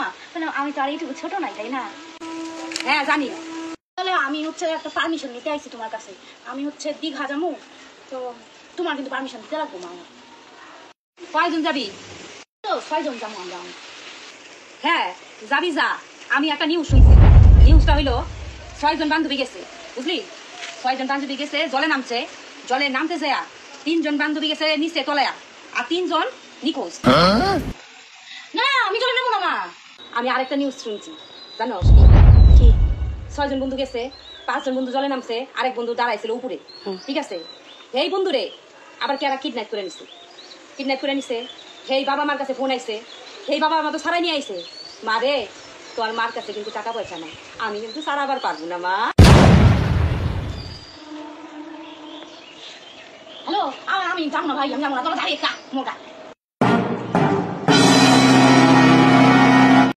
মা মানে আমি তো আর এইটুকু ছোট নাই, তাই না? হ্যাঁ জানি। তাহলে আমি হচ্ছে একটা পারমিশন নিতে আইছি তোমার কাছে। আমি হচ্ছে দীঘা যাবো, তো তোমার কিন্তু পারমিশন দিতে লাগবো মা আমার। কয়জন যাবি? তো 6 জন যাবো আমরা। হ্যাঁ যাবি যা। আমি একটা নিউজ শুনছি, নিউজটা হইলো 6 জন বান্ধবী গেছে, বুঝলি? 6 জন বান্ধবী গেছে, জলে নামছে, জলে নামতে যায় 3 জন বান্ধবী গেছে নিচে তলায়া, আর 3 জন নিখোঁজ। না আমি চলে নেবো না মা। আমি আরেকটা নিউজ শুনছি, জানো কি? 6 জন বন্ধু গেছে, 5 জন বন্ধু জলে নামছে, আরেক বন্ধু দাঁড়াইছিল উপরে, ঠিক আছে? এই বন্ধুরে আবার কেরা কিডন্যাপ করে নিছে, কিডন্যাপ করে নিছে। সেই বাবা মার কাছে ফোন আইছে, সেই বাবা মা তো সারাই নিয়ে আইছে। মা রে, তোর মার কাছে কিন্তু টাকা পয়সা নাই, আমি কিন্তু সারাবার পারবো না মা। হ্যালো, আমি যাবো না ভাই, আমি যাবো না, তোরা যাবি একটা মোটা।